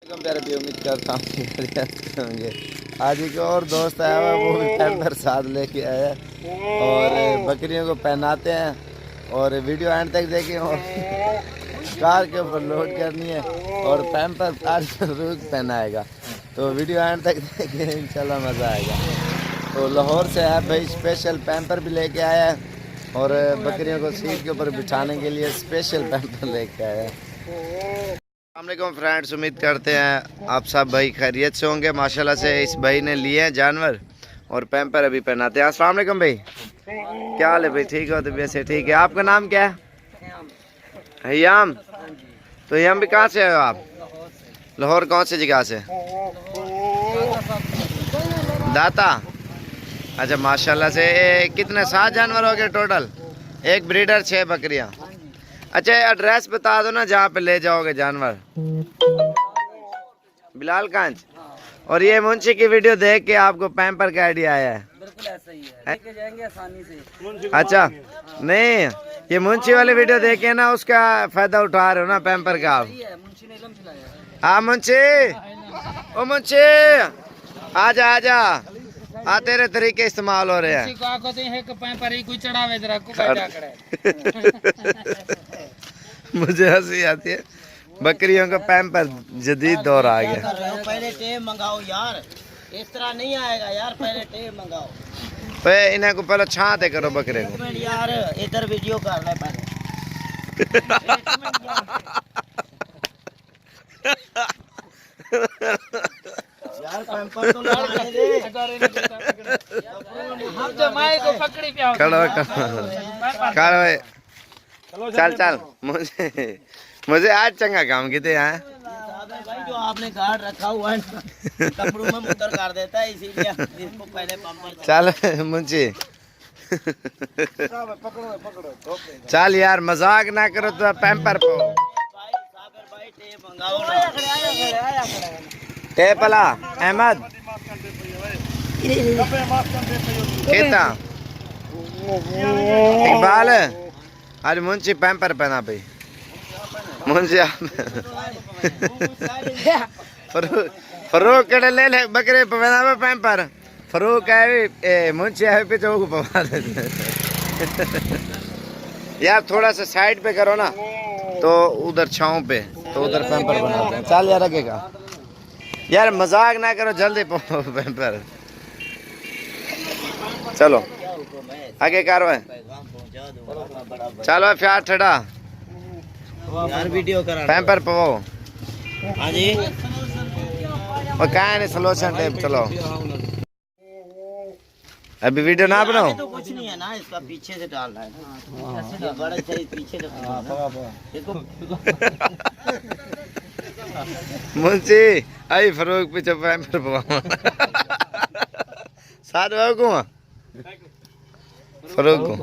प्यारे भी उम्मीद करता हूँ कि खैरियत होंगे। आज एक और दोस्त आया हुआ है, वो भी पैम्पर साथ लेके आया है और बकरियों को पहनाते हैं और वीडियो एंड तक देखें और कार के ऊपर लोड करनी है और पैम्पर आज रोज पहनाएगा, तो वीडियो एंड तक देखें, इंशाल्लाह मज़ा आएगा। तो लाहौर से है भाई, स्पेशल पैम्पर भी लेके आया है और बकरियों को सीट के ऊपर बिठाने के लिए स्पेशल पैम्पर लेके आया है। अस्सलामुअलैकुम फ्रेंड्स, उम्मीद करते हैं आप सब भाई खैरियत से होंगे। माशाल्लाह से इस भाई ने लिए हैं जानवर और पैम्पर अभी पहनाते हैं। अस्सलाम वालेकुम भाई, क्या हाल है भाई? ठीक हो? तो वैसे ठीक है। आपका नाम क्या है? हयाम। तो हयाम भी कहाँ से हो आप? लाहौर कौन सी जगह से? दाता। अच्छा माशाल्लाह से। कितने 7 जानवर हो गए टोटल? एक ब्रीडर, 6 बकरियाँ। अच्छा एड्रेस बता दो ना जहाँ पे ले जाओगे जानवर। बिलालगंज। और ये मुंशी की वीडियो देख के आपको पैम्पर का आइडिया आया है? बिल्कुल ऐसा ही है, लेके जाएंगे आसानी से। अच्छा नहीं, ये मुंशी वाली वीडियो देखे ना, उसका फायदा उठा रहे हो ना पैम्पर का आप? मुंशी ने इल्म खिलाया है। हाँ मुंशी, ओ मुंशी आजा आजा, आ तेरे तरीके इस्तेमाल हो रहे हैं। मुझे हंसी आती है, बकरियों का पैम्पर जदीद दौर आ गया। पहले टेप मंगाओ यार, इस तरह नहीं आएगा यार, पहले टेप मंगाओ। पे इन्हें को पहले छाते करो बकरे को यार, इधर वीडियो कर ले पहले। यार पैम्पर तो लगाने दे। हम तो माई को पकड़ी पे आओ। चल चल, मुझे आज चंगा काम किते हैं भाई, जो आपने कार्ड रखा हुआ है कपड़ों में मुद्दर कर देता है, इसीलिए इसको पहले पंपर। चल मुंशी, चल यार मजाक ना करो तो पैम्पर पो। भाई टेप मंगाओ ना। टेप वाला अहमद कितना इकबाल, आज मुंशी पैम्पर पहना भाई। मुंशी फरूक कड़े ले ले बकरे पहना पैम्पर। फरूक है मुंशी है पे चौक पवा देते यार, थोड़ा सा साइड पे करो ना तो उधर छाँव पे, तो उधर पैम्पर बनाते हैं। चल यार रखेगा यार, मजाक ना करो, जल्दी पैम्पर। चलो आगे कार्रवाई, चलो फिर ठड़ा यार वीडियो करा पैम्पर पवो। हाँ जी, और कहाँ नहीं सलोशन टेप। चलो अभी वीडियो ना बनाओ तो कुछ नहीं है ना, इसका पीछे से डालना है। ये बड़ा सही पीछे से देखो। मुंशी आई फरूक पीछे पैम्पर पवा साथ में को फरूक को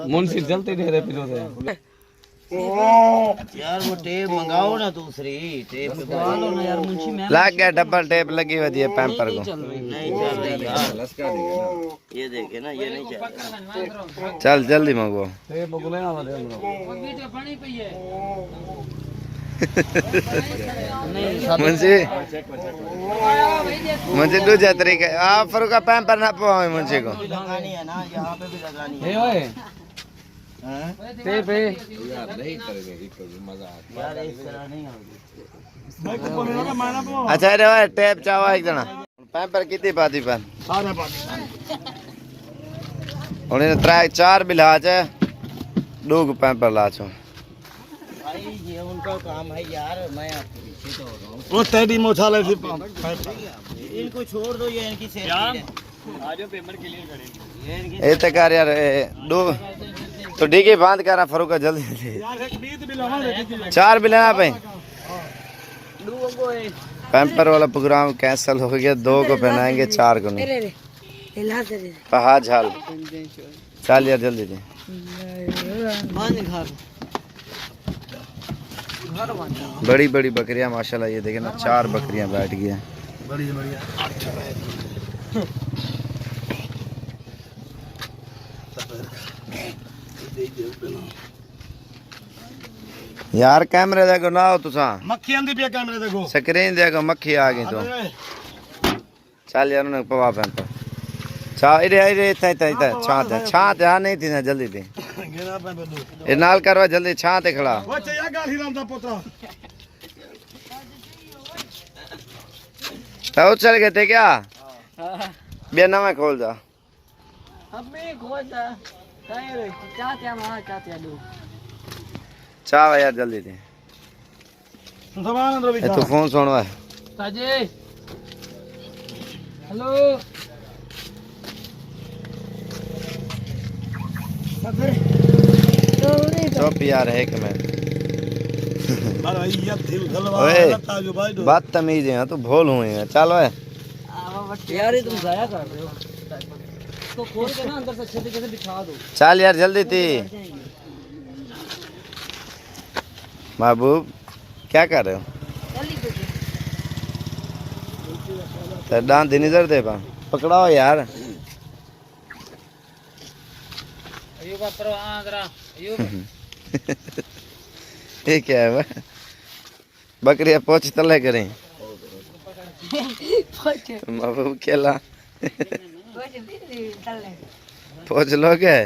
मुंशी जलते दे रहे पिलो से। यार वो टेप मंगाओ ना, दूसरी टेप मंगा लो ना यार। मुंशी में लग गया, डबल टेप लगी हुई है पैम्पर को। नहीं चल रही यार, ये देखे ना, ये नहीं चल रहा। चल जल्दी मंगो। ए बगुले ना वाले मुंशी मुंशी दूसरा तरीका आप फरूक का पैम्पर ना पवाओ मुंशी को। लगानी है ना, यहाँ पे भी लगानी ए है। ओए टेप है यार इस तरह नहीं होगी। अच्छा रे भाई टेप चाहो एक जना पैम्पर कितनी पाती पर और इन्हें 3-4 बिला है डूग पैम्पर ला छो भाई ये उनका काम है यार, मैं आपके पीछे तो हो रहा हूँ। वो तेरी मोछाले से इनको छोड़ दो, ये इनकी सेफ्टी है। आज पेमेंट के लिए खड़े ये इनकी ए तक यार डूग तो डिगी बांध कर फरूक का जल्दी 4 बिला पे। पैम्पर वाला प्रोग्राम कैंसिल हो गया, 2 को पहनाएंगे 4 को नहीं। हाँ झाल चल यार जल्दी दे। बड़ी बड़ी बकरियां माशाल्लाह, ये देखे ना 4 बकरियां बैठ गई हैं। बड़ी बढ़िया यार कैमरे देखो ना हो तुसा मक्खी आंदी पे कैमरे देखो स्क्रीन देखो मक्खी आ गई तो चल यार उन्हें पवा पैन पर चा इधर इधर छात हाँ नहीं थी ना जल्दी थी गेना पे दो ये नाल करवा जल्दी छात खड़ा वो चाहिए गाली राम दा पोता तो चल गए थे क्या बेना में खोल जा हमें खोजा काय रे चाहते दो चाव यार जल्दी थी सामान अंदर भी तू फोन सुनवा ताजे हेलो चुप यार है कि मैं अरे ये दिल गलवा ओए लगता जो भाई दो बदतमीज है तू भूल हुई है चल ओए यार ये तुम जाया कर रहे हो तो खोल के ना अंदर से अच्छे से बिठा दो चल यार जल्दी थी महबूब क्या कर रहे हो तो डांस दिन इधर दे पा पकड़ाओ यार अयो का पर आंद्रा अयो ये क्या है वह बकरियां पोछ तले करें महबूब केला पोछ लोगे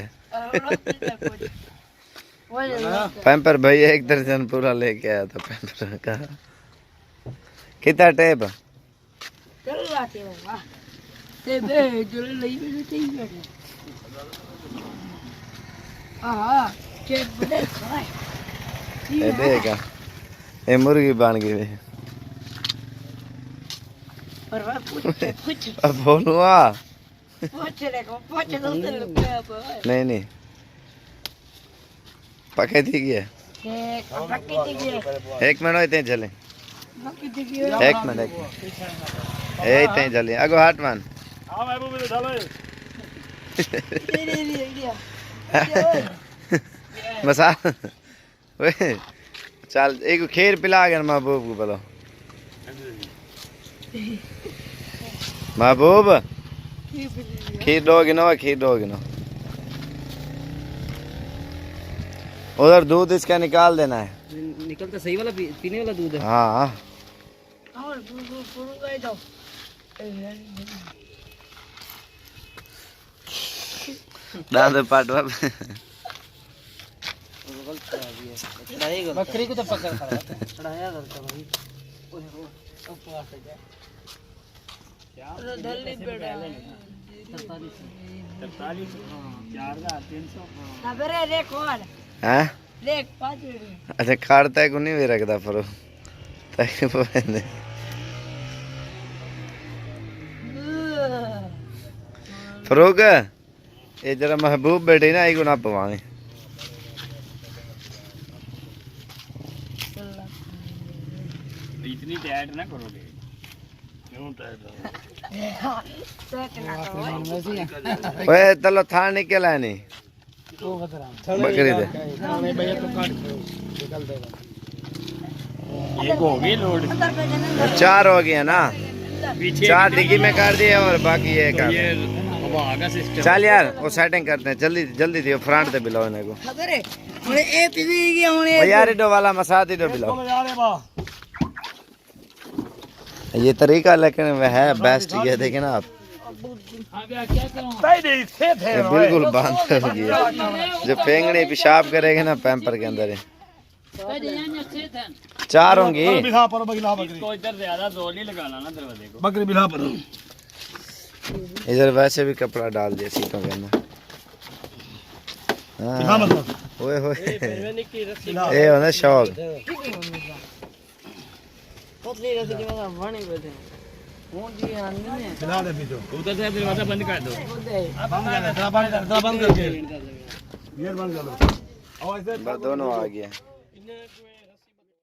पैम्पर भाई 1 दर्जन पूरा लेके आया था पैम्पर का कितना टेप ये देगा ये मुर्गी बन गई है अब बोलूआ नहीं नहीं पके थी क्या 1 मिनट इतने चले 1 मिनट ए इतने चले अगो हाथ मान हां महबूब भी डालो मसा वे चल एक खीर पिला गया महबूब को बोलो महबूब खीर दोगे ना खीर दोगे ना उधर दूध इसका निकाल देना है निकलता सही वाला पीने वाला दूध है हाँ दांत पाटवा बकरी को तो पकड़ चढ़ाया करता भाई हैं अच्छा खाड़ता है को नहीं भी रखता फरो फरोग ये जरा महबूब बैठे ना एक ना पवाए इतनी टाइट ना करोगे क्यों टाइट ओए चलो थान निकला नहीं बकरी दे एक हो गई लोड 4 हो गया ना 4 डिग्गी में कर दिए और बाकी ये कर ये अब आगा सिस्टम चल यार वो सेटिंग करते हैं जल्दी जल्दी दियो फ्रंट पे बिलाओ इन्हें को ओ यार इडो वाला मसाद इडो बिलाओ यार बा ये तरीका लेकिन वह है बेस्ट ये देखें ना आप ताई दे थे ये बिल्कुल बंद हो गया जो फेंगड़ी पेशाब करेगा ना पैम्पर के अंदर 4 होंगी बिला पर बगला बकरी को इधर ज्यादा जोर नहीं लगाना ना दरवाजे को बकरी बिला पर इधर वैसे भी कपड़ा डाल दिया सीटों के अंदर बिला मतलब ओए होए ये होना शौक बिला दे बीजो उधर से दरवाजा बंद कर दो बंद करके ये बंद कर लो और ऐसे दोनों आ गया